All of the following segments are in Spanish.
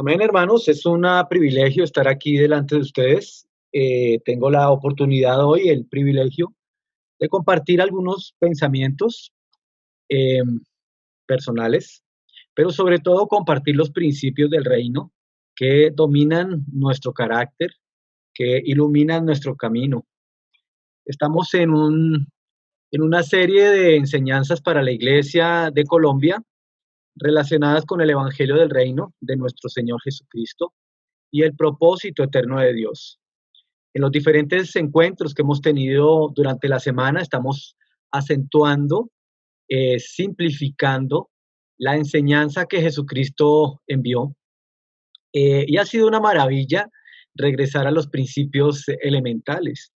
Amén, hermanos, es un privilegio estar aquí delante de ustedes. Tengo la oportunidad hoy, el privilegio de compartir algunos pensamientos eh, personales, pero sobre todo compartir los principios del reino que dominan nuestro carácter, que iluminan nuestro camino. Estamos en una serie de enseñanzas para la Iglesia de Colombia relacionadas con el Evangelio del Reino de nuestro Señor Jesucristo y el propósito eterno de Dios. En los diferentes encuentros que hemos tenido durante la semana, estamos acentuando, simplificando la enseñanza que Jesucristo envió. Y ha sido una maravilla regresar a los principios elementales,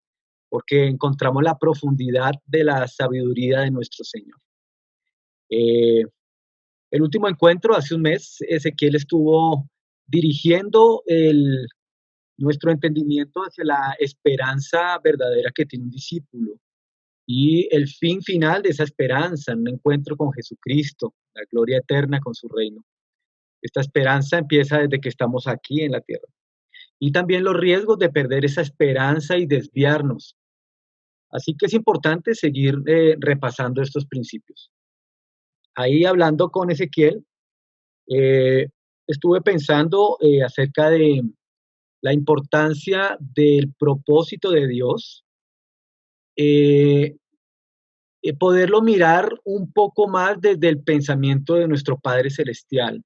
porque encontramos la profundidad de la sabiduría de nuestro Señor. Eh, el último encuentro, hace un mes, Ezequiel estuvo dirigiendo nuestro entendimiento hacia la esperanza verdadera que tiene un discípulo y el fin final de esa esperanza, un encuentro con Jesucristo, la gloria eterna con su reino. Esta esperanza empieza desde que estamos aquí en la tierra. Y también los riesgos de perder esa esperanza y desviarnos. Así que es importante seguir repasando estos principios. Ahí hablando con Ezequiel, eh, estuve pensando acerca de la importancia del propósito de Dios, eh, poderlo mirar un poco más desde el pensamiento de nuestro Padre Celestial.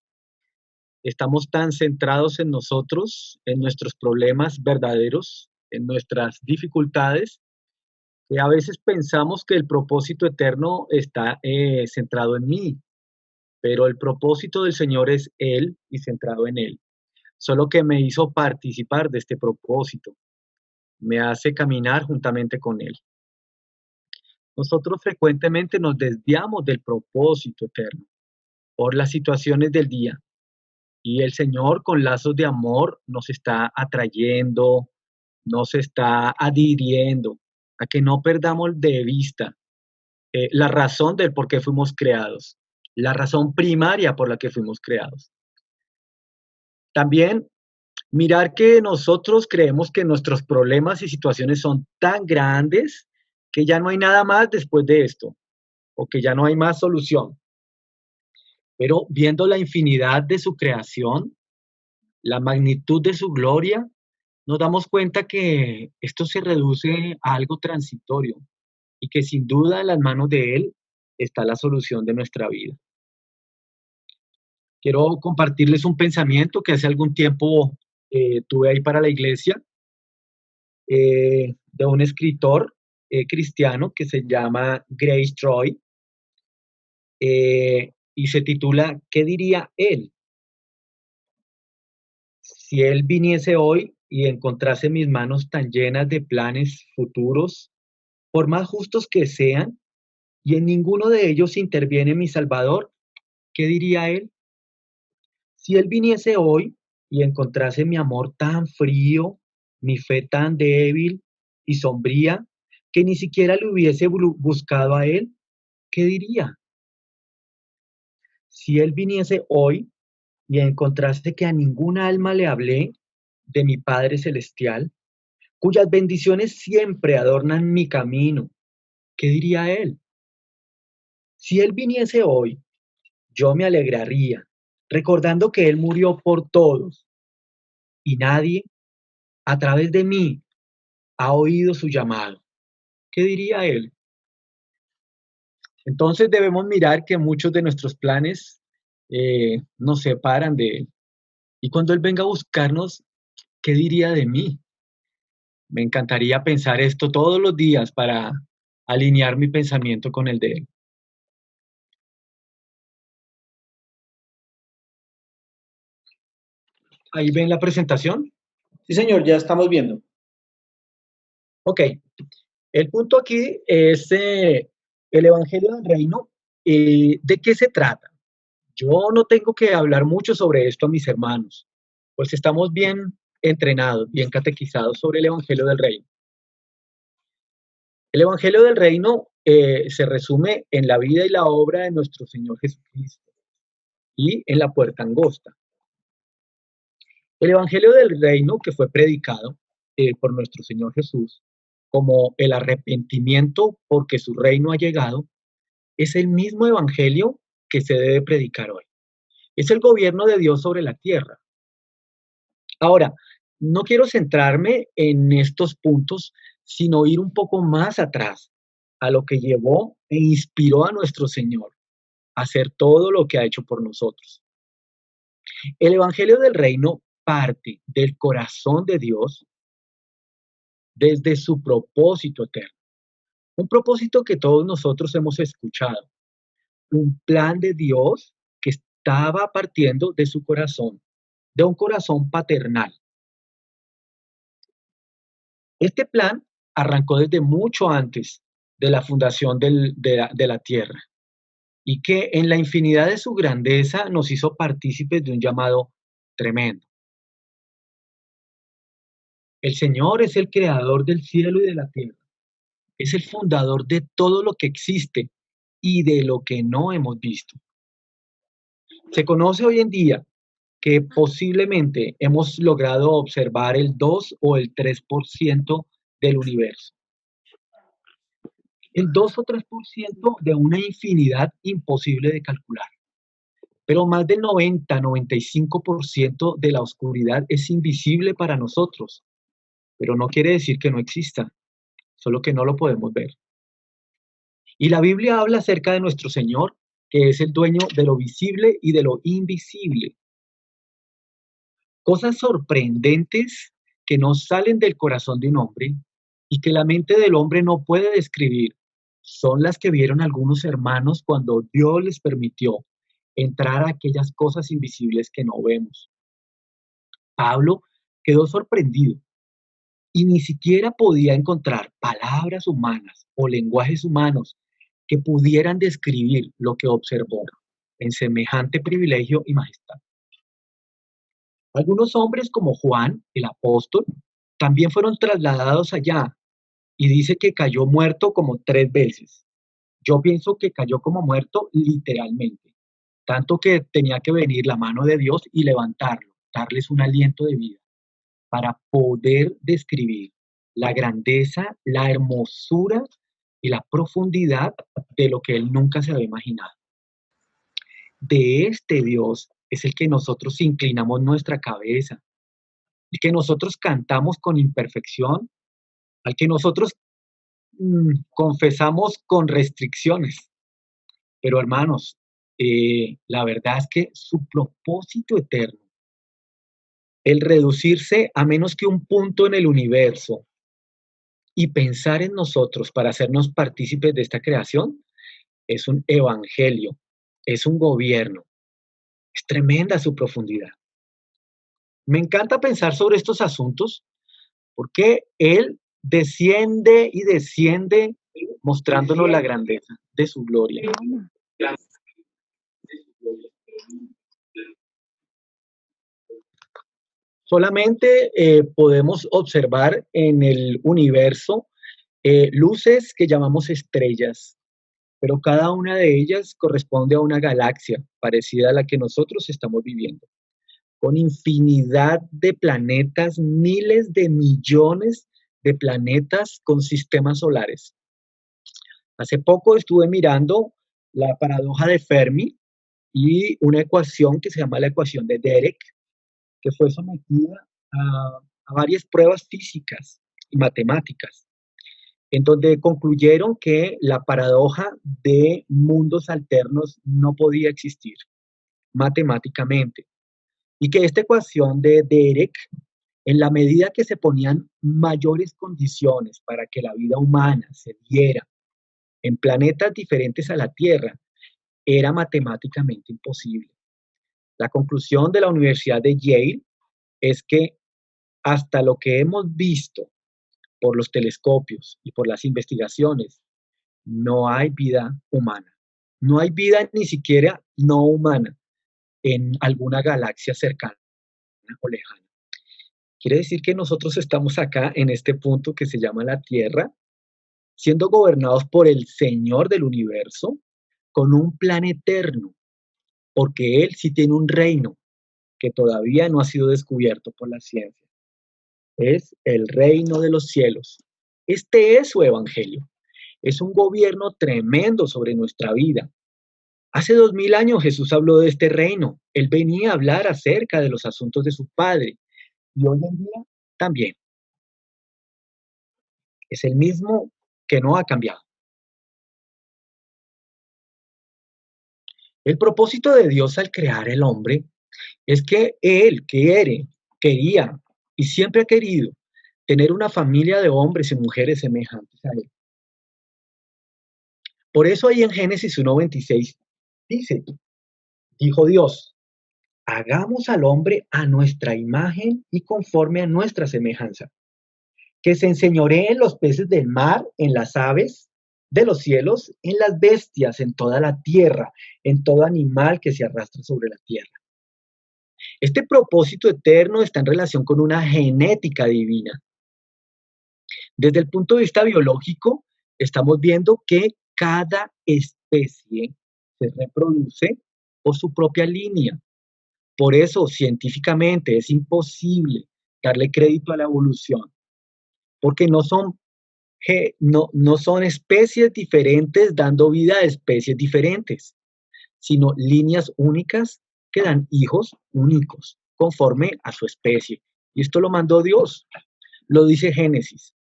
Estamos tan centrados en nosotros, en nuestros problemas verdaderos, en nuestras dificultades, que a veces pensamos que el propósito eterno está centrado en mí, pero el propósito del Señor es Él y centrado en Él. Solo que me hizo participar de este propósito, me hace caminar juntamente con Él. Nosotros frecuentemente nos desviamos del propósito eterno por las situaciones del día y el Señor con lazos de amor nos está atrayendo, nos está adhiriendo a que no perdamos de vista la razón del por qué fuimos creados, la razón primaria por la que fuimos creados. También mirar que nosotros creemos que nuestros problemas y situaciones son tan grandes que ya no hay nada más después de esto o que ya no hay más solución. Pero viendo la infinidad de su creación, la magnitud de su gloria, nos damos cuenta que esto se reduce a algo transitorio y que sin duda en las manos de Él está la solución de nuestra vida. Quiero compartirles un pensamiento que hace algún tiempo tuve ahí para la iglesia, de un escritor cristiano que se llama Grace Troy, y se titula ¿Qué diría él? Si él viniese hoy y encontrase mis manos tan llenas de planes futuros, por más justos que sean, y en ninguno de ellos interviene mi Salvador, ¿qué diría él? Si él viniese hoy y encontrase mi amor tan frío, mi fe tan débil y sombría, que ni siquiera le hubiese buscado a él, ¿qué diría? Si él viniese hoy y encontrase que a ninguna alma le hablé de mi Padre Celestial, cuyas bendiciones siempre adornan mi camino, ¿qué diría él? Si él viniese hoy, yo me alegraría, recordando que él murió por todos y nadie, a través de mí, ha oído su llamado. ¿Qué diría él? Entonces debemos mirar que muchos de nuestros planes nos separan de él. Y cuando él venga a buscarnos, ¿qué diría de mí? Me encantaría pensar esto todos los días para alinear mi pensamiento con el de él. Ahí ven la presentación. Sí, señor, ya estamos viendo. Ok, el punto aquí es el Evangelio del Reino. ¿De qué se trata? Yo no tengo que hablar mucho sobre esto a mis hermanos, pues estamos bien entrenados, bien catequizados sobre el Evangelio del Reino. El Evangelio del Reino se resume en la vida y la obra de nuestro Señor Jesucristo y en la puerta angosta. El Evangelio del Reino que fue predicado por nuestro Señor Jesús como el arrepentimiento porque su reino ha llegado, es el mismo Evangelio que se debe predicar hoy. Es el gobierno de Dios sobre la tierra. Ahora, no quiero centrarme en estos puntos, sino ir un poco más atrás, a lo que llevó e inspiró a nuestro Señor a hacer todo lo que ha hecho por nosotros. El Evangelio del Reino parte del corazón de Dios desde su propósito eterno. Un propósito que todos nosotros hemos escuchado. Un plan de Dios que estaba partiendo de su corazón, de un corazón paternal. Este plan arrancó desde mucho antes de la fundación de la tierra y que en la infinidad de su grandeza nos hizo partícipes de un llamado tremendo. El Señor es el creador del cielo y de la tierra. Es el fundador de todo lo que existe y de lo que no hemos visto. Se conoce hoy en día que posiblemente hemos logrado observar el 2 o el 3% del universo. El 2 o 3% de una infinidad imposible de calcular. Pero más del 90-95% de la oscuridad es invisible para nosotros. Pero no quiere decir que no exista, solo que no lo podemos ver. Y la Biblia habla acerca de nuestro Señor, que es el dueño de lo visible y de lo invisible. Cosas sorprendentes que no salen del corazón de un hombre y que la mente del hombre no puede describir, son las que vieron algunos hermanos cuando Dios les permitió entrar a aquellas cosas invisibles que no vemos. Pablo quedó sorprendido y ni siquiera podía encontrar palabras humanas o lenguajes humanos que pudieran describir lo que observó en semejante privilegio y majestad. Algunos hombres como Juan, el apóstol, también fueron trasladados allá y dice que cayó muerto como 3 veces. Yo pienso que cayó como muerto literalmente, tanto que tenía que venir la mano de Dios y levantarlo, darles un aliento de vida para poder describir la grandeza, la hermosura y la profundidad de lo que él nunca se había imaginado. De este Dios es el que nosotros inclinamos nuestra cabeza, el que nosotros cantamos con imperfección, al que nosotros confesamos con restricciones. Pero hermanos, la verdad es que su propósito eterno, el reducirse a menos que un punto en el universo y pensar en nosotros para hacernos partícipes de esta creación, es un evangelio, es un gobierno, es tremenda su profundidad. Me encanta pensar sobre estos asuntos porque Él desciende y desciende mostrándonos la grandeza de su gloria. Solamente podemos observar en el universo luces que llamamos estrellas, pero cada una de ellas corresponde a una galaxia parecida a la que nosotros estamos viviendo, con infinidad de planetas, miles de millones de planetas con sistemas solares. Hace poco estuve mirando la paradoja de Fermi y una ecuación que se llama la ecuación de Derek, que fue sometida a varias pruebas físicas y matemáticas, en donde concluyeron que la paradoja de mundos alternos no podía existir matemáticamente y que esta ecuación de Derek, en la medida que se ponían mayores condiciones para que la vida humana se diera en planetas diferentes a la Tierra, era matemáticamente imposible. La conclusión de la Universidad de Yale es que hasta lo que hemos visto por los telescopios y por las investigaciones, no hay vida humana. No hay vida ni siquiera no humana en alguna galaxia cercana o lejana. Quiere decir que nosotros estamos acá en este punto que se llama la Tierra, siendo gobernados por el Señor del universo, con un plan eterno, porque Él sí tiene un reino que todavía no ha sido descubierto por la ciencia. Es el reino de los cielos. Este es su evangelio. Es un gobierno tremendo sobre nuestra vida. Hace 2000 años Jesús habló de este reino. Él venía a hablar acerca de los asuntos de su Padre. Y hoy en día también. Es el mismo que no ha cambiado. El propósito de Dios al crear el hombre es que Él quería y siempre ha querido tener una familia de hombres y mujeres semejantes a Él. Por eso ahí en Génesis 1:26 dice, dijo Dios, hagamos al hombre a nuestra imagen y conforme a nuestra semejanza, que se enseñoree en los peces del mar, en las aves de los cielos, en las bestias, en toda la tierra, en todo animal que se arrastra sobre la tierra. Este propósito eterno está en relación con una genética divina. Desde el punto de vista biológico, estamos viendo que cada especie se reproduce por su propia línea. Por eso, científicamente, es imposible darle crédito a la evolución, porque no son especies diferentes dando vida a especies diferentes, sino líneas únicas que dan hijos únicos, conforme a su especie. Y esto lo mandó Dios, lo dice Génesis.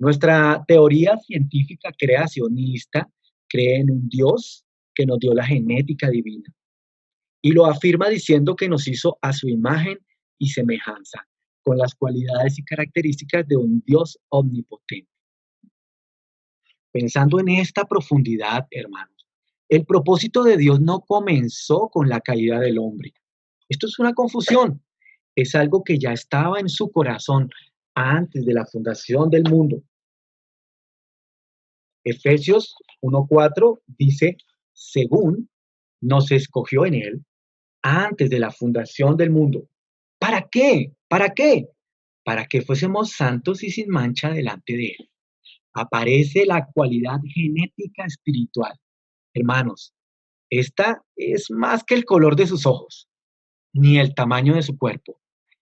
Nuestra teoría científica creacionista cree en un Dios que nos dio la genética divina y lo afirma diciendo que nos hizo a su imagen y semejanza, con las cualidades y características de un Dios omnipotente. Pensando en esta profundidad, hermanos, el propósito de Dios no comenzó con la caída del hombre. Esto es una confusión. Es algo que ya estaba en su corazón antes de la fundación del mundo. Efesios 1:4 dice, según nos escogió en él antes de la fundación del mundo. ¿Para qué? ¿Para qué? Para que fuésemos santos y sin mancha delante de él. Aparece la cualidad genética espiritual. Hermanos, esta es más que el color de sus ojos, ni el tamaño de su cuerpo.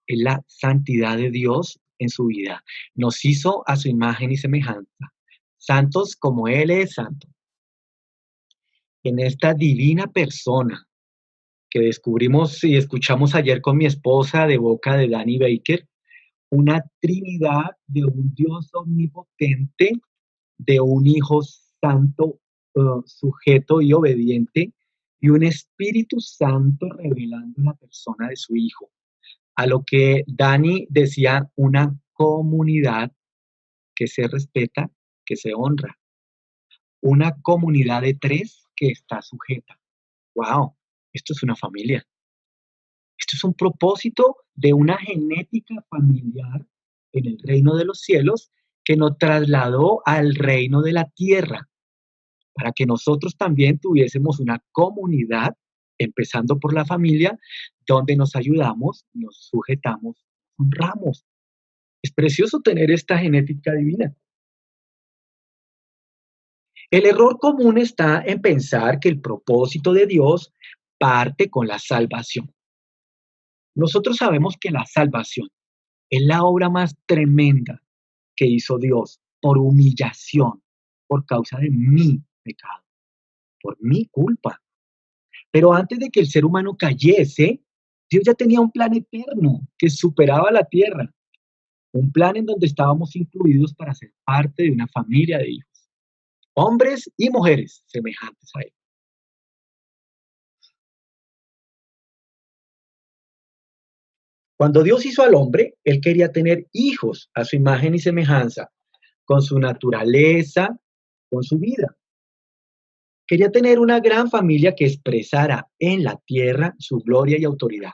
Es la santidad de Dios en su vida. Nos hizo a su imagen y semejanza, santos como Él es santo. En esta divina persona que descubrimos y escuchamos ayer con mi esposa de boca de Danny Baker, una trinidad de un Dios omnipotente, de un Hijo Santo sujeto y obediente, y un Espíritu Santo revelando la persona de su Hijo. A lo que Dani decía, una comunidad que se respeta, que se honra. Una comunidad de tres que está sujeta. ¡Wow! Esto es una familia. Esto es un propósito de una genética familiar en el reino de los cielos que nos trasladó al reino de la tierra, para que nosotros también tuviésemos una comunidad, empezando por la familia, donde nos ayudamos, nos sujetamos, honramos. Es precioso tener esta genética divina. El error común está en pensar que el propósito de Dios parte con la salvación. Nosotros sabemos que la salvación es la obra más tremenda que hizo Dios por humillación, por causa de mi pecado, por mi culpa. Pero antes de que el ser humano cayese, Dios ya tenía un plan eterno que superaba la tierra, un plan en donde estábamos incluidos para ser parte de una familia de hijos, hombres y mujeres semejantes a Él. Cuando Dios hizo al hombre, Él quería tener hijos a su imagen y semejanza, con su naturaleza, con su vida. Quería tener una gran familia que expresara en la tierra su gloria y autoridad.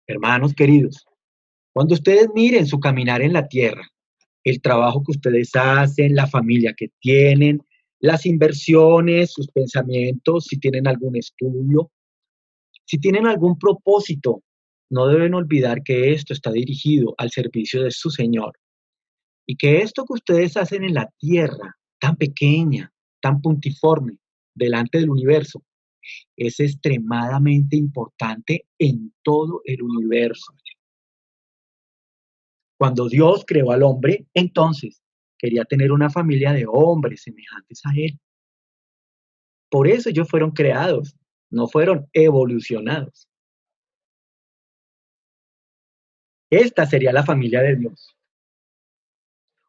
Hermanos queridos, cuando ustedes miren su caminar en la tierra, el trabajo que ustedes hacen, la familia que tienen, las inversiones, sus pensamientos, si tienen algún estudio, si tienen algún propósito, no deben olvidar que esto está dirigido al servicio de su Señor y que esto que ustedes hacen en la tierra, tan pequeña, tan puntiforme, delante del universo, es extremadamente importante en todo el universo. Cuando Dios creó al hombre, entonces quería tener una familia de hombres semejantes a él. Por eso ellos fueron creados, no fueron evolucionados. Esta sería la familia de Dios.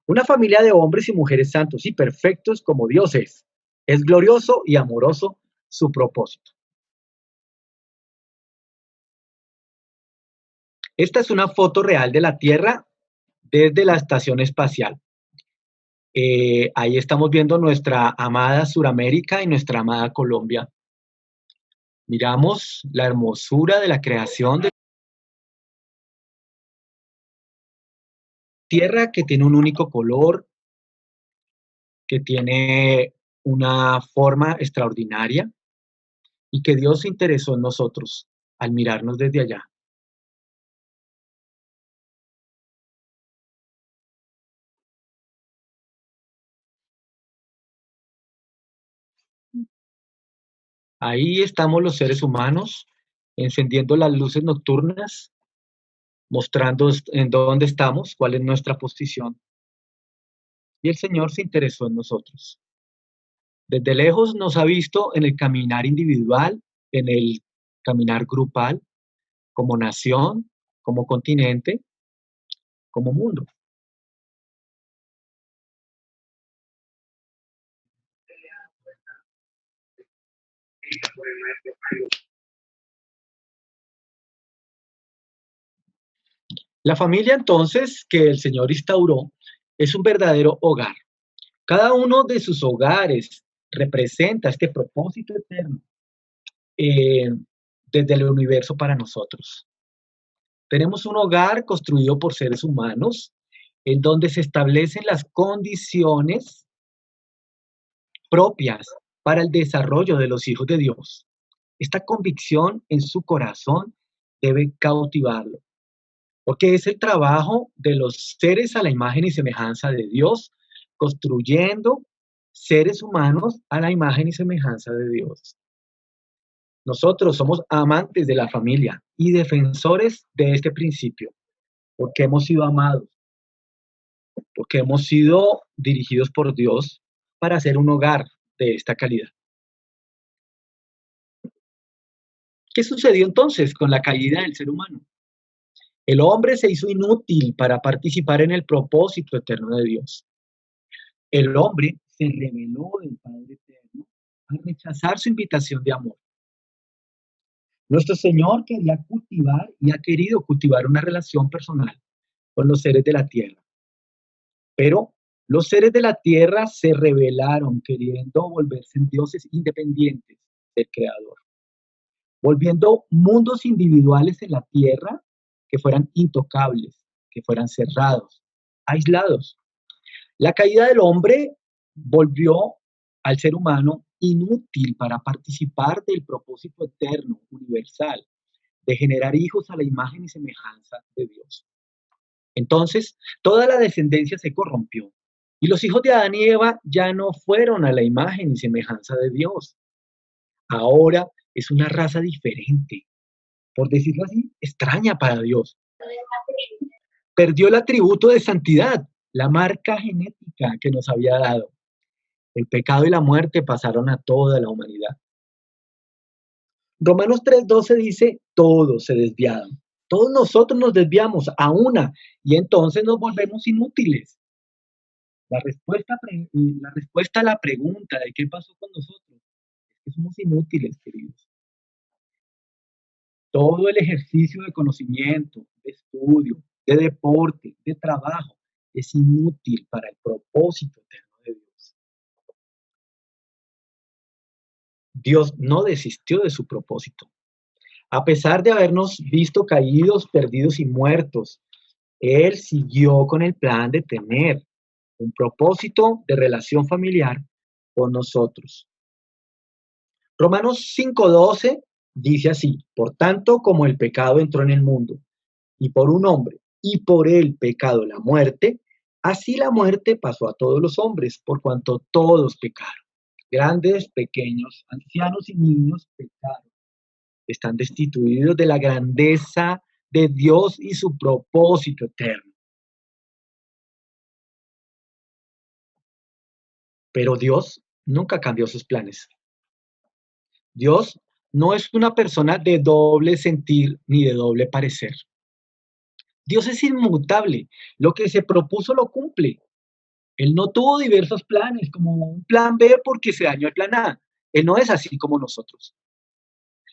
Una familia de hombres y mujeres santos y perfectos como Dios es. Es glorioso y amoroso su propósito. Esta es una foto real de la Tierra desde la estación espacial. Ahí estamos viendo nuestra amada Suramérica y nuestra amada Colombia. Miramos la hermosura de la creación de Tierra que tiene un único color, que tiene una forma extraordinaria y que Dios se interesó en nosotros al mirarnos desde allá. Ahí estamos los seres humanos encendiendo las luces nocturnas, mostrando en dónde estamos, cuál es nuestra posición. Y el Señor se interesó en nosotros. Desde lejos nos ha visto en el caminar individual, en el caminar grupal, como nación, como continente, como mundo. La familia entonces que el Señor instauró es un verdadero hogar. Cada uno de sus hogares representa este propósito eterno eh, desde el universo para nosotros. Tenemos un hogar construido por seres humanos en donde se establecen las condiciones propias para el desarrollo de los hijos de Dios. Esta convicción en su corazón debe cautivarlo, porque es el trabajo de los seres a la imagen y semejanza de Dios, construyendo seres humanos a la imagen y semejanza de Dios. Nosotros somos amantes de la familia y defensores de este principio, porque hemos sido amados, porque hemos sido dirigidos por Dios para hacer un hogar de esta calidad. ¿Qué sucedió entonces con la caída del ser humano? El hombre se hizo inútil para participar en el propósito eterno de Dios. El hombre se rebeló del Padre Eterno al rechazar su invitación de amor. Nuestro Señor quería cultivar y ha querido cultivar una relación personal con los seres de la tierra. Pero los seres de la tierra se rebelaron queriendo volverse dioses independientes del Creador, volviendo mundos individuales en la tierra que fueran intocables, que fueran cerrados, aislados. La caída del hombre volvió al ser humano inútil para participar del propósito eterno, universal, de generar hijos a la imagen y semejanza de Dios. Entonces, toda la descendencia se corrompió y los hijos de Adán y Eva ya no fueron a la imagen y semejanza de Dios. Ahora es una raza diferente, por decirlo así, extraña para Dios. Perdió el atributo de santidad, la marca genética que nos había dado. El pecado y la muerte pasaron a toda la humanidad. Romanos 3:12 dice, todos se desviaron. Todos nosotros nos desviamos a una y entonces nos volvemos inútiles. La respuesta a la pregunta de qué pasó con nosotros es que somos inútiles, queridos. Todo el ejercicio de conocimiento, de estudio, de deporte, de trabajo, es inútil para el propósito eterno de Dios. Dios no desistió de su propósito. A pesar de habernos visto caídos, perdidos y muertos, Él siguió con el plan de tener un propósito de relación familiar con nosotros. Romanos 5:12 dice así, por tanto, como el pecado entró en el mundo, y por un hombre, y por el pecado la muerte, así la muerte pasó a todos los hombres, por cuanto todos pecaron. Grandes, pequeños, ancianos y niños pecaron. Están destituidos de la grandeza de Dios y su propósito eterno. Pero Dios nunca cambió sus planes. Dios no es una persona de doble sentir ni de doble parecer. Dios es inmutable. Lo que se propuso lo cumple. Él no tuvo diversos planes, como un plan B porque se dañó el plan A. Él no es así como nosotros.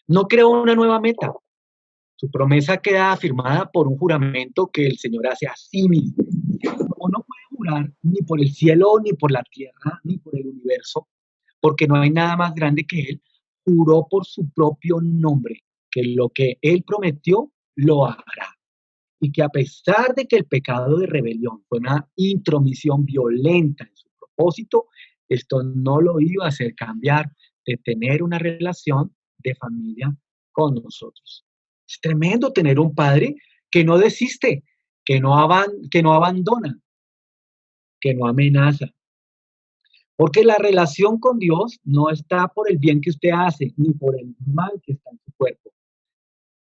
No creó una nueva meta. Su promesa queda afirmada por un juramento que el Señor hace a sí mismo. Como no puede jurar ni por el cielo, ni por la tierra, ni por el universo, porque no hay nada más grande que Él, juró por su propio nombre que lo que Él prometió lo hará. Y que a pesar de que el pecado de rebelión fue una intromisión violenta en su propósito, esto no lo iba a hacer cambiar de tener una relación de familia con nosotros. Es tremendo tener un padre que no desiste, que no abandona, que no amenaza. Porque la relación con Dios no está por el bien que usted hace, ni por el mal que está en su cuerpo,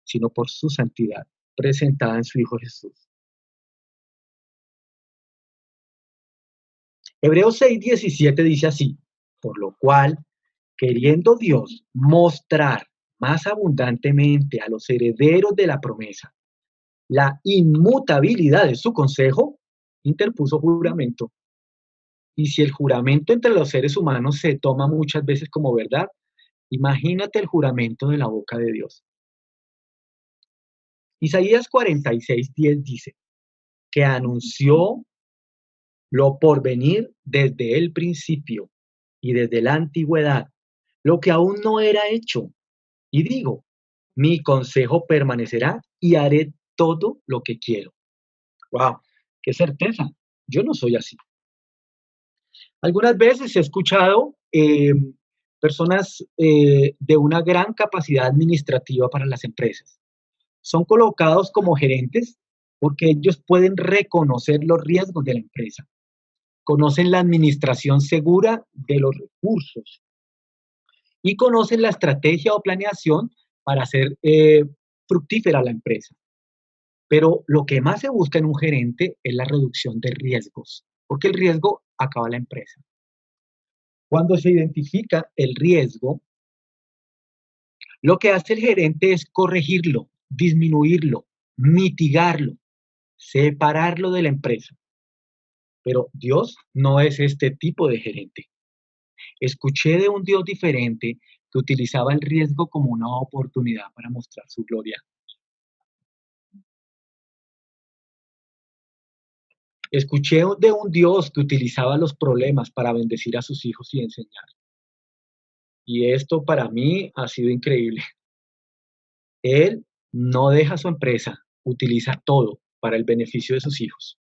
sino por su santidad presentada en su Hijo Jesús. Hebreos 6:17 dice así, por lo cual, queriendo Dios mostrar más abundantemente a los herederos de la promesa la inmutabilidad de su consejo, interpuso juramento. Y si el juramento entre los seres humanos se toma muchas veces como verdad, imagínate el juramento de la boca de Dios. Isaías 46:10 dice que anunció lo por venir desde el principio y desde la antigüedad, lo que aún no era hecho. Y digo, mi consejo permanecerá y haré todo lo que quiero. ¡Wow! ¡Qué certeza! Yo no soy así. Algunas veces he escuchado personas de una gran capacidad administrativa para las empresas. Son colocados como gerentes porque ellos pueden reconocer los riesgos de la empresa, conocen la administración segura de los recursos y conocen la estrategia o planeación para hacer fructífera la empresa. Pero lo que más se busca en un gerente es la reducción de riesgos, porque el riesgo acaba la empresa. Cuando se identifica el riesgo, lo que hace el gerente es corregirlo, disminuirlo, mitigarlo, separarlo de la empresa. Pero Dios no es este tipo de gerente. Escuché de un Dios diferente que utilizaba el riesgo como una oportunidad para mostrar su gloria. Escuché de un Dios que utilizaba los problemas para bendecir a sus hijos y enseñar. Y esto para mí ha sido increíble. Él no deja su empresa, utiliza todo para el beneficio de sus hijos.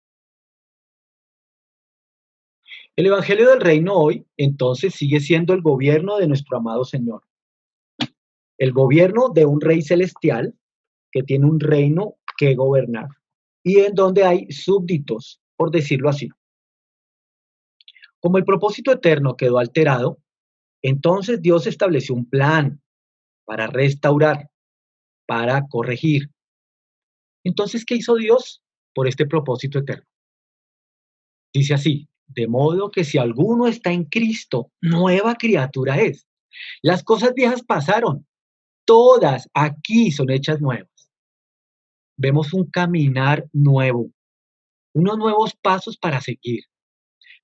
El Evangelio del Reino hoy, entonces, sigue siendo el gobierno de nuestro amado Señor. El gobierno de un rey celestial que tiene un reino que gobernar y en donde hay súbditos, por decirlo así. Como el propósito eterno quedó alterado, entonces Dios estableció un plan para restaurar, para corregir. Entonces, ¿qué hizo Dios por este propósito eterno? Dice así, de modo que si alguno está en Cristo, nueva criatura es. Las cosas viejas pasaron, todas aquí son hechas nuevas. Vemos un caminar nuevo, unos nuevos pasos para seguir.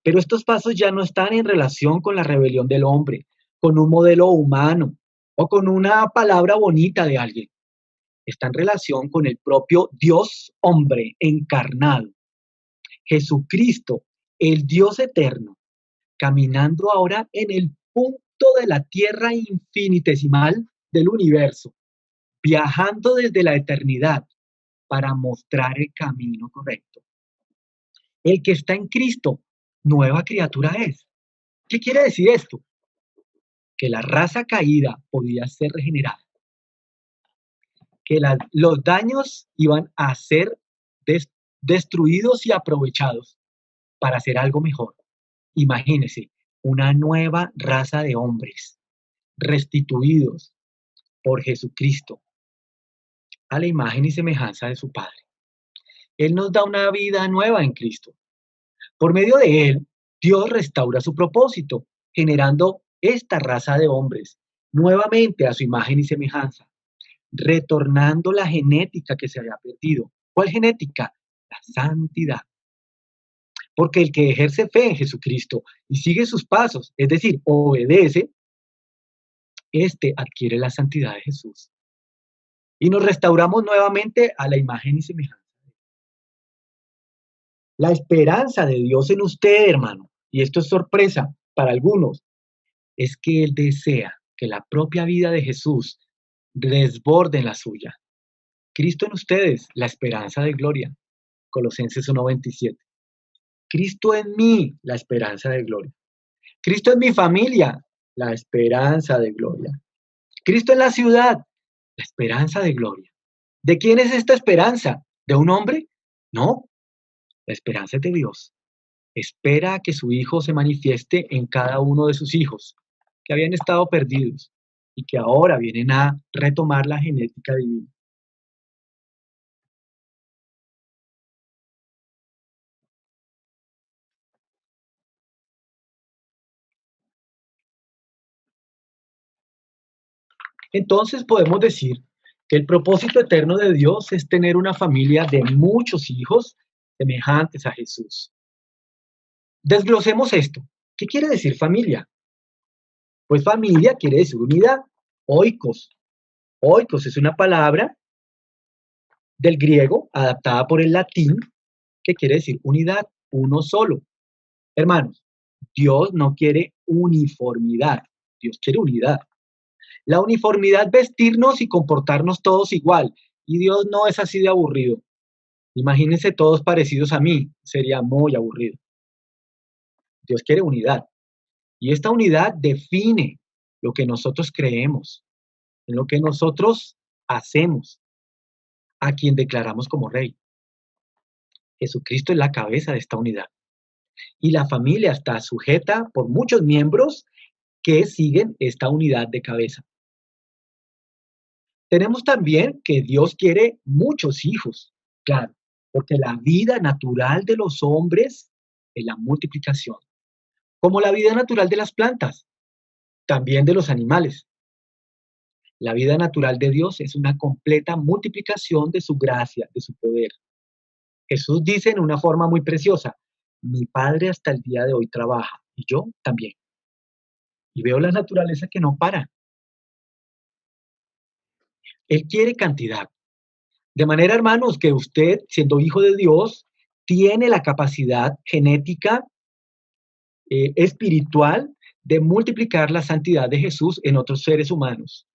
Pero estos pasos ya no están en relación con la rebelión del hombre, con un modelo humano o con una palabra bonita de alguien. Está en relación con el propio Dios hombre encarnado, Jesucristo, el Dios eterno, caminando ahora en el punto de la tierra infinitesimal del universo, viajando desde la eternidad para mostrar el camino correcto. El que está en Cristo, nueva criatura es. ¿Qué quiere decir esto? Que la raza caída podía ser regenerada, que los daños iban a ser destruidos y aprovechados para hacer algo mejor. Imagínese, una nueva raza de hombres, restituidos por Jesucristo a la imagen y semejanza de su Padre. Él nos da una vida nueva en Cristo. Por medio de Él, Dios restaura su propósito, generando esta raza de hombres nuevamente a su imagen y semejanza, retornando la genética que se había perdido. ¿Cuál genética? La santidad. Porque el que ejerce fe en Jesucristo y sigue sus pasos, es decir, obedece, este adquiere la santidad de Jesús. Y nos restauramos nuevamente a la imagen y semejanza. La esperanza de Dios en usted, hermano, y esto es sorpresa para algunos, es que Él desea que la propia vida de Jesús desborde en la suya. Cristo en ustedes, la esperanza de gloria. Colosenses 1:27. Cristo en mí, la esperanza de gloria. Cristo en mi familia, la esperanza de gloria. Cristo en la ciudad, la esperanza de gloria. ¿De quién es esta esperanza? ¿De un hombre? No, la esperanza es de Dios. Espera a que su Hijo se manifieste en cada uno de sus hijos, que habían estado perdidos y que ahora vienen a retomar la genética divina. Entonces podemos decir que el propósito eterno de Dios es tener una familia de muchos hijos semejantes a Jesús. Desglosemos esto. ¿Qué quiere decir familia? Pues familia quiere decir unidad. Oikos. Oikos es una palabra del griego adaptada por el latín que quiere decir unidad, uno solo. Hermanos, Dios no quiere uniformidad, Dios quiere unidad. La uniformidad, vestirnos y comportarnos todos igual. Y Dios no es así de aburrido. Imagínense todos parecidos a mí, sería muy aburrido. Dios quiere unidad. Y esta unidad define lo que nosotros creemos, en lo que nosotros hacemos, a quien declaramos como rey. Jesucristo es la cabeza de esta unidad. Y la familia está sujeta por muchos miembros que siguen esta unidad de cabeza. Tenemos también que Dios quiere muchos hijos, claro, porque la vida natural de los hombres es la multiplicación, como la vida natural de las plantas, también de los animales. La vida natural de Dios es una completa multiplicación de su gracia, de su poder. Jesús dice en una forma muy preciosa, mi Padre hasta el día de hoy trabaja y yo también. Y veo la naturaleza que no para. Él quiere cantidad. De manera, hermanos, que usted, siendo hijo de Dios, tiene la capacidad genética, espiritual, de multiplicar la santidad de Jesús en otros seres humanos,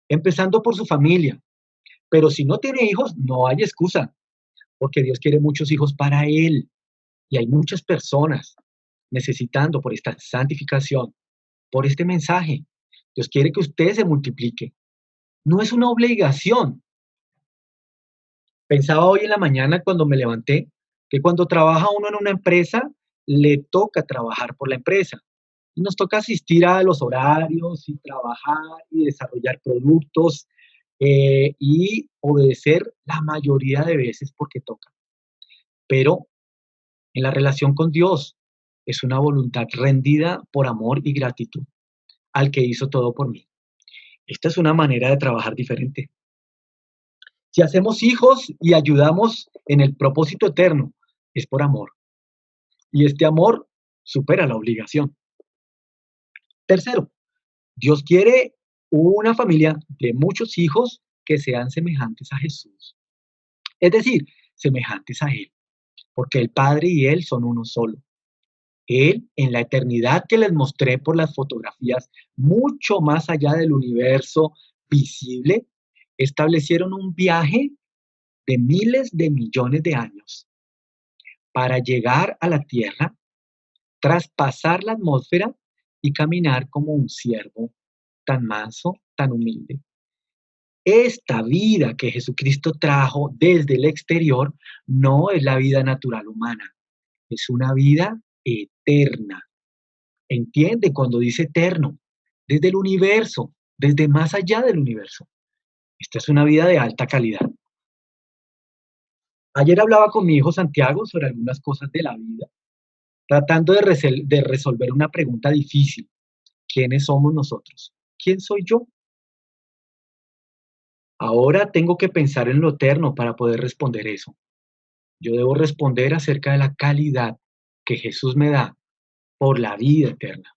empezando por su familia. Pero si no tiene hijos, no hay excusa, porque Dios quiere muchos hijos para Él. Y hay muchas personas necesitando por esta santificación, por este mensaje. Dios quiere que usted se multiplique. No es una obligación. Pensaba hoy en la mañana cuando me levanté que cuando trabaja uno en una empresa, le toca trabajar por la empresa. Y nos toca asistir a los horarios y trabajar y desarrollar productos y obedecer la mayoría de veces porque toca. Pero en la relación con Dios es una voluntad rendida por amor y gratitud al que hizo todo por mí. Esta es una manera de trabajar diferente. Si hacemos hijos y ayudamos en el propósito eterno, es por amor. Y este amor supera la obligación. Tercero, Dios quiere una familia de muchos hijos que sean semejantes a Jesús. Es decir, semejantes a Él, porque el Padre y Él son uno solo. Él, en la eternidad que les mostré por las fotografías, mucho más allá del universo visible, establecieron un viaje de miles de millones de años para llegar a la Tierra, traspasar la atmósfera y caminar como un siervo tan manso, tan humilde. Esta vida que Jesucristo trajo desde el exterior no es la vida natural humana, es una vida eterna. Entiende cuando dice eterno, desde el universo, desde más allá del universo. Esta es una vida de alta calidad. Ayer hablaba con mi hijo Santiago sobre algunas cosas de la vida, tratando de resolver una pregunta difícil. ¿Quiénes somos nosotros? ¿Quién soy yo? Ahora tengo que pensar en lo eterno para poder responder eso. Yo debo responder acerca de la calidad que Jesús me da por la vida eterna.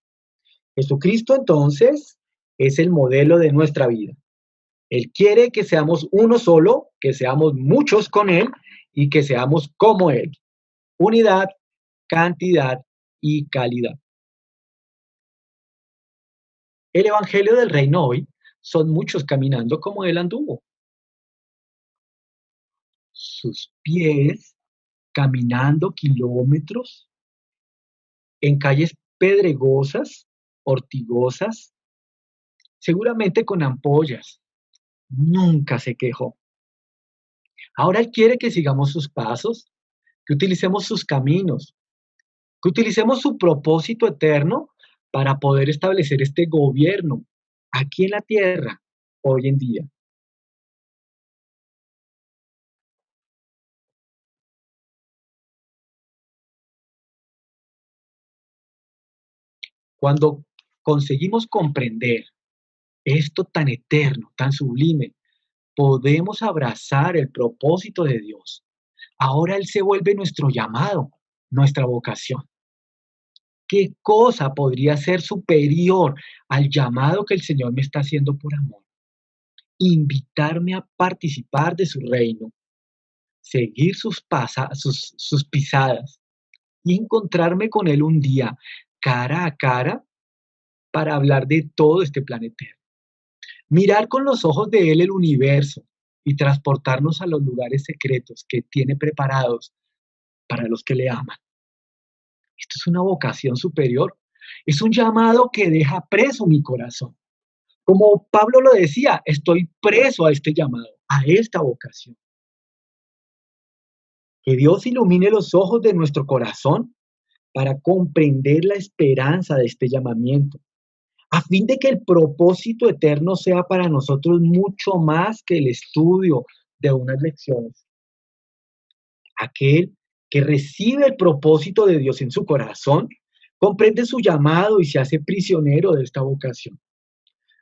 Jesucristo entonces es el modelo de nuestra vida. Él quiere que seamos uno solo, que seamos muchos con Él y que seamos como Él. Unidad, cantidad y calidad. El Evangelio del Reino hoy son muchos caminando como Él anduvo. Sus pies caminando kilómetros en calles pedregosas, ortigosas, seguramente con ampollas. Nunca se quejó. Ahora Él quiere que sigamos sus pasos, que utilicemos sus caminos, que utilicemos su propósito eterno para poder establecer este gobierno aquí en la tierra hoy en día. Cuando conseguimos comprender esto tan eterno, tan sublime, podemos abrazar el propósito de Dios. Ahora Él se vuelve nuestro llamado, nuestra vocación. ¿Qué cosa podría ser superior al llamado que el Señor me está haciendo por amor? Invitarme a participar de su reino, seguir sus pisadas y encontrarme con Él un día cara a cara para hablar de todo este planeta. Mirar con los ojos de Él el universo y transportarnos a los lugares secretos que tiene preparados para los que le aman. Esto es una vocación superior. Es un llamado que deja preso mi corazón. Como Pablo lo decía, estoy preso a este llamado, a esta vocación. Que Dios ilumine los ojos de nuestro corazón para comprender la esperanza de este llamamiento, a fin de que el propósito eterno sea para nosotros mucho más que el estudio de unas lecciones. Aquel que recibe el propósito de Dios en su corazón, comprende su llamado y se hace prisionero de esta vocación.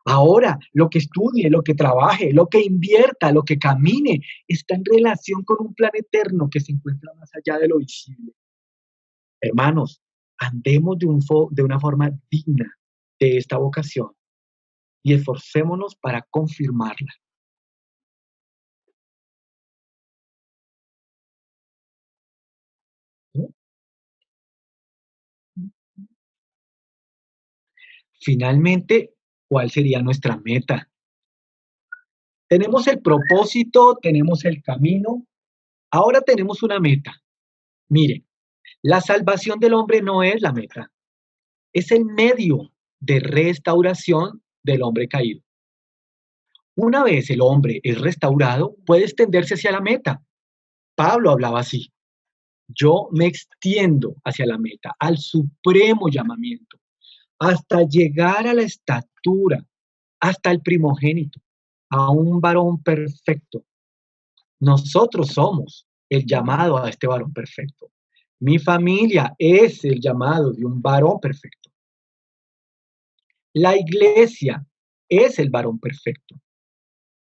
Ahora, lo que estudie, lo que trabaje, lo que invierta, lo que camine, está en relación con un plan eterno que se encuentra más allá de lo visible. Hermanos, andemos de una forma digna de esta vocación y esforcémonos para confirmarla. Finalmente, ¿cuál sería nuestra meta? Tenemos el propósito, tenemos el camino, ahora tenemos una meta. Miren, la salvación del hombre no es la meta, es el medio de restauración del hombre caído. Una vez el hombre es restaurado, puede extenderse hacia la meta. Pablo hablaba así. Yo me extiendo hacia la meta, al supremo llamamiento, hasta llegar a la estatura, hasta el primogénito, a un varón perfecto. Nosotros somos el llamado a este varón perfecto. Mi familia es el llamado de un varón perfecto. La iglesia es el varón perfecto.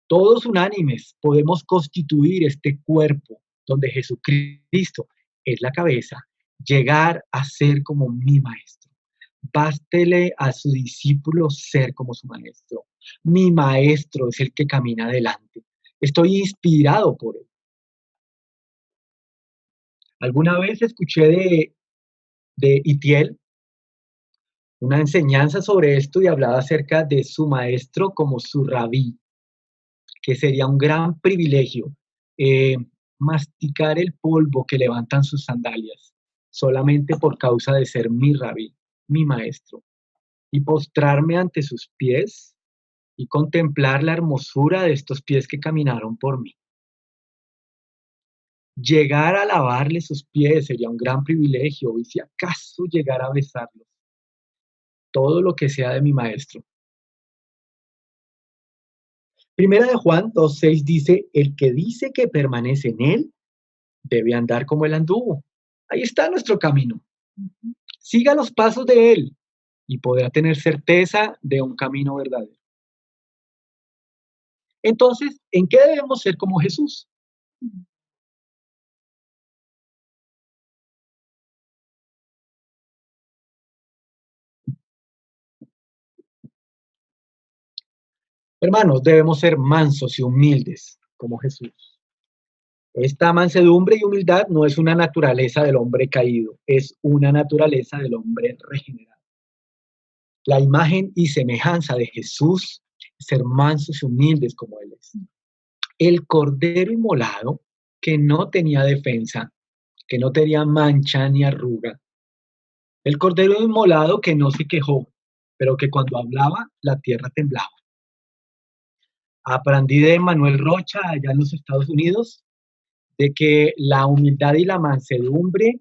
Todos unánimes podemos constituir este cuerpo donde Jesucristo es la cabeza, llegar a ser como mi maestro. Bástele a su discípulo ser como su maestro. Mi maestro es el que camina adelante. Estoy inspirado por él. Alguna vez escuché de Itiel una enseñanza sobre esto y hablaba acerca de su maestro como su rabí, que sería un gran privilegio eh, masticar el polvo que levantan sus sandalias, solamente por causa de ser mi rabí, mi maestro, y postrarme ante sus pies y contemplar la hermosura de estos pies que caminaron por mí. Llegar a lavarle sus pies sería un gran privilegio, y si acaso llegar a besarlos. todo lo que sea de mi maestro. Primera de Juan 2:6 dice, el que dice que permanece en él, Debe andar como él anduvo. Ahí está nuestro camino. Siga los pasos de él y podrá tener certeza de un camino verdadero. Entonces, ¿en qué debemos ser como Jesús? Hermanos, debemos ser mansos y humildes como Jesús. Esta mansedumbre y humildad no es una naturaleza del hombre caído, es una naturaleza del hombre regenerado. La imagen y semejanza de Jesús es ser mansos y humildes como Él es. El cordero inmolado que no tenía defensa, que no tenía mancha ni arruga. El cordero inmolado que no se quejó, pero que cuando hablaba la tierra temblaba. Aprendí de Manuel Rocha allá en los Estados Unidos de que la humildad y la mansedumbre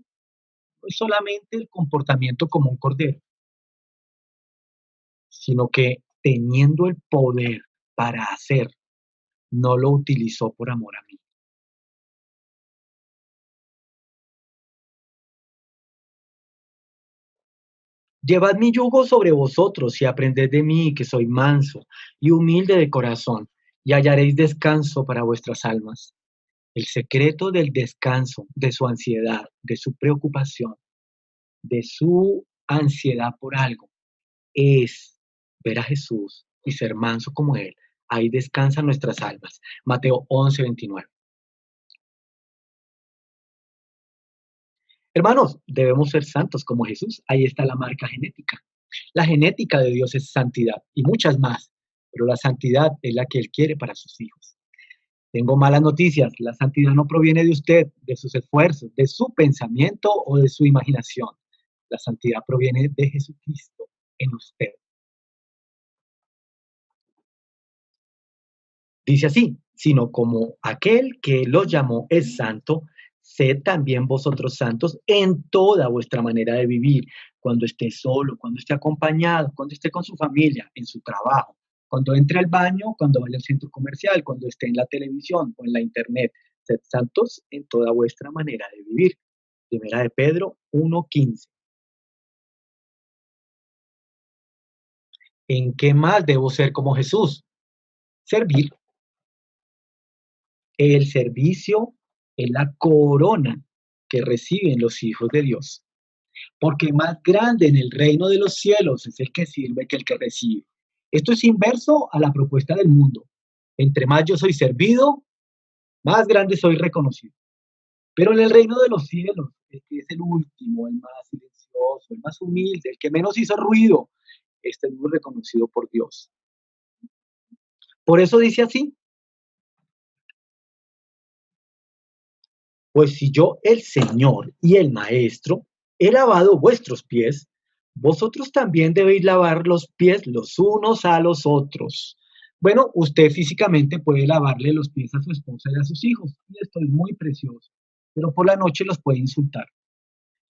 no es solamente el comportamiento como un cordero, sino que teniendo el poder para hacer, no lo utilizó por amor a mí. Llevad mi yugo sobre vosotros y aprended de mí, que soy manso y humilde de corazón, y hallaréis descanso para vuestras almas. El secreto del descanso, de su ansiedad, de su preocupación, de su ansiedad por algo, es ver a Jesús y ser manso como Él. Ahí descansan nuestras almas. Mateo 11:29. Hermanos, debemos ser santos como Jesús. Ahí está la marca genética. La genética de Dios es santidad y muchas más, pero la santidad es la que Él quiere para sus hijos. Tengo malas noticias. La santidad no proviene de usted, de sus esfuerzos, de su pensamiento o de su imaginación. La santidad proviene de Jesucristo en usted. Dice así, sino como aquel que los llamó es santo, sed también vosotros santos en toda vuestra manera de vivir, cuando esté solo, cuando esté acompañado, cuando esté con su familia, en su trabajo, cuando entre al baño, cuando vaya al centro comercial, cuando esté en la televisión o en la internet. Sed santos en toda vuestra manera de vivir. Primera de Pedro 1:15. ¿En qué más debo ser como Jesús? Servir. El servicio es la corona que reciben los hijos de Dios, porque más grande en el reino de los cielos es el que sirve que el que recibe. Esto es inverso a la propuesta del mundo. Entre más yo soy servido, más grande soy reconocido. Pero en el reino de los cielos, el que es el último, el más silencioso, el más humilde, el que menos hizo ruido, este es muy reconocido por Dios. Por eso dice así, pues si yo, el Señor y el Maestro, he lavado vuestros pies, vosotros también debéis lavar los pies los unos a los otros. Bueno, usted físicamente puede lavarle los pies a su esposa y a sus hijos, y esto es muy precioso, pero por la noche los puede insultar.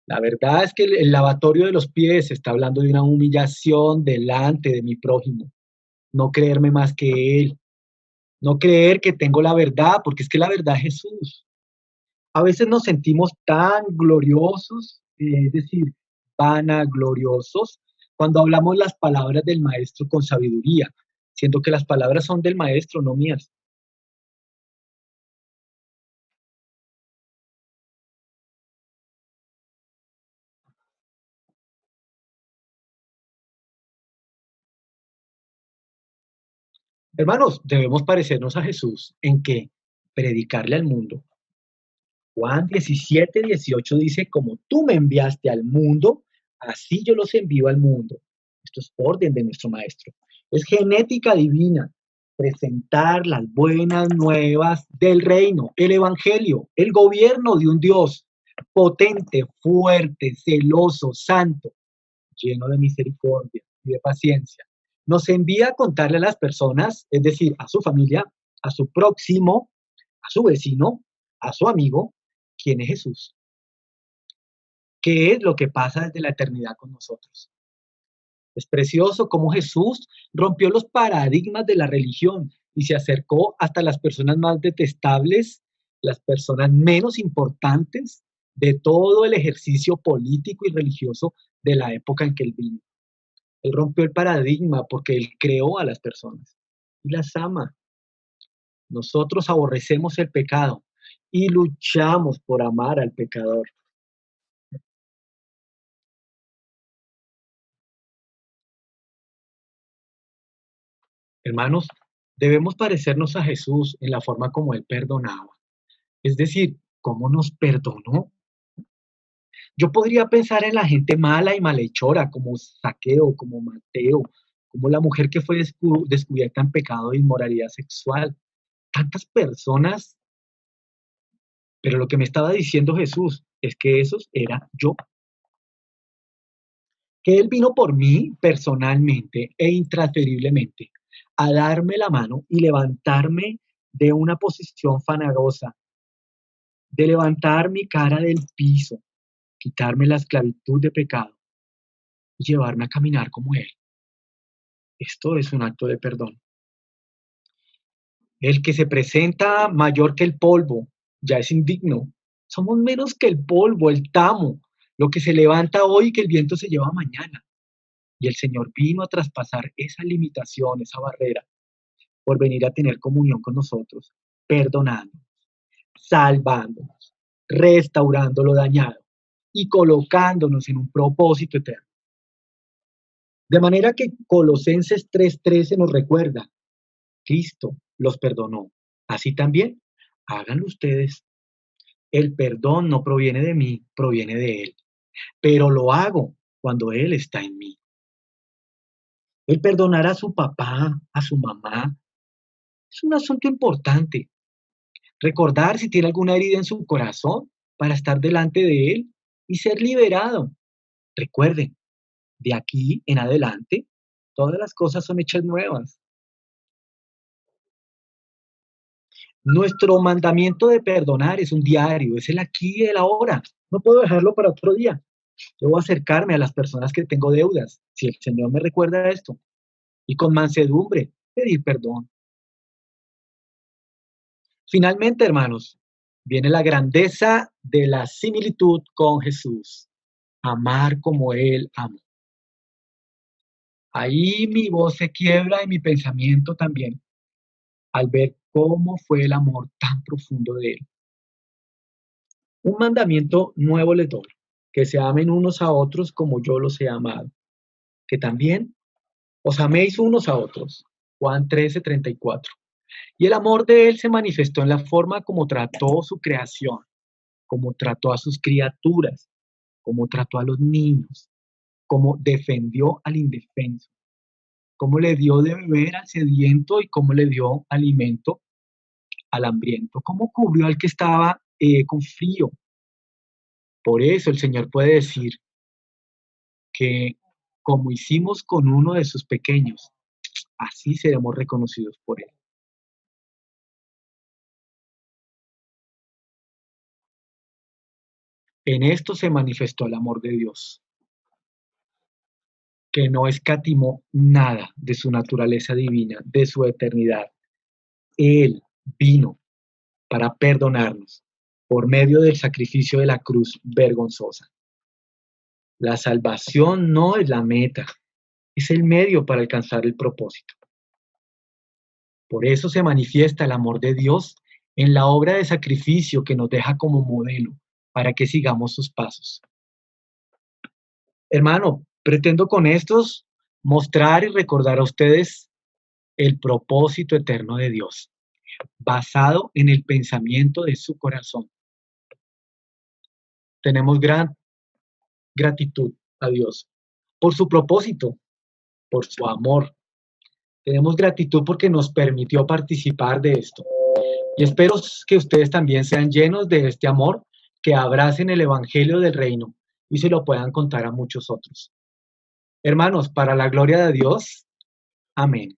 La verdad es que el lavatorio de los pies está hablando de una humillación delante de mi prójimo, no creerme más que él, no creer que tengo la verdad, porque es que la verdad es Jesús. A veces nos sentimos tan gloriosos, es decir, vanagloriosos, cuando hablamos las palabras del maestro con sabiduría, siendo que las palabras son del maestro, no mías. Hermanos, debemos parecernos a Jesús en que predicarle al mundo. Juan 17:18 dice, como tú me enviaste al mundo, así yo los envío al mundo. Esto es orden de nuestro maestro. Es genética divina. Presentar las buenas nuevas del reino, el evangelio, el gobierno de un Dios potente, fuerte, celoso, santo, lleno de misericordia y de paciencia. Nos envía a contarle a las personas, es decir, a su familia, a su próximo, a su vecino, a su amigo, quién es Jesús, qué es lo que pasa desde la eternidad con nosotros. Es precioso cómo Jesús rompió los paradigmas de la religión y se acercó hasta las personas más detestables, las personas menos importantes de todo el ejercicio político y religioso de la época en que él vino. Él rompió el paradigma porque él creó a las personas y las ama. Nosotros aborrecemos el pecado y luchamos por amar al pecador. Hermanos, debemos parecernos a Jesús en la forma como él perdonaba. Es decir, cómo nos perdonó. Yo podría pensar en la gente mala y malhechora, como Saqueo, como Mateo, como la mujer que fue descubierta en pecado de inmoralidad sexual. Tantas personas, pero lo que me estaba diciendo Jesús es que esos era yo. Que Él vino por mí personalmente e intransferiblemente a darme la mano y levantarme de una posición fanagosa, de levantar mi cara del piso, quitarme la esclavitud de pecado y llevarme a caminar como Él. Esto es un acto de perdón. El que se presenta mayor que el polvo ya es indigno. Somos menos que el polvo, el tamo, lo que se levanta hoy y que el viento se lleva mañana. Y el Señor vino a traspasar esa limitación, esa barrera, por venir a tener comunión con nosotros, perdonándonos, salvándonos, restaurando lo dañado y colocándonos en un propósito eterno. De manera que Colosenses 3:13 nos recuerda, Cristo los perdonó. Así también, háganlo ustedes. El perdón no proviene de mí, proviene de Él, pero lo hago cuando Él está en mí. El perdonar a su papá, a su mamá, es un asunto importante. Recordar si tiene alguna herida en su corazón para estar delante de Él y ser liberado. Recuerden, de aquí en adelante, todas las cosas son hechas nuevas. Nuestro mandamiento de perdonar es un diario, es el aquí y el ahora. No puedo dejarlo para otro día. Debo acercarme a las personas que tengo deudas, si el Señor me recuerda esto, y con mansedumbre pedir perdón. Finalmente, hermanos, viene la grandeza de la similitud con Jesús. Amar como Él amó. Ahí mi voz se quiebra y mi pensamiento también, al ver cómo fue el amor tan profundo de Él. Un mandamiento nuevo les doy, que se amen unos a otros como yo los he amado, que también os améis unos a otros. Juan 13:34. Y el amor de Él se manifestó en la forma como trató su creación, como trató a sus criaturas, como trató a los niños, como defendió al indefenso, cómo le dio de beber al sediento y cómo le dio alimento al hambriento, cómo cubrió al que estaba con frío. Por eso el Señor puede decir que como hicimos con uno de sus pequeños, así seremos reconocidos por Él. En esto se manifestó el amor de Dios, que no escatimó nada de su naturaleza divina, de su eternidad. Él vino para perdonarnos por medio del sacrificio de la cruz vergonzosa. La salvación no es la meta, es el medio para alcanzar el propósito. Por eso se manifiesta el amor de Dios en la obra de sacrificio que nos deja como modelo para que sigamos sus pasos. Hermano, pretendo con estos mostrar y recordar a ustedes el propósito eterno de Dios, basado en el pensamiento de su corazón. Tenemos gran gratitud a Dios por su propósito, por su amor. Tenemos gratitud porque nos permitió participar de esto. Y espero que ustedes también sean llenos de este amor, que abracen el Evangelio del Reino y se lo puedan contar a muchos otros. Hermanos, para la gloria de Dios, amén.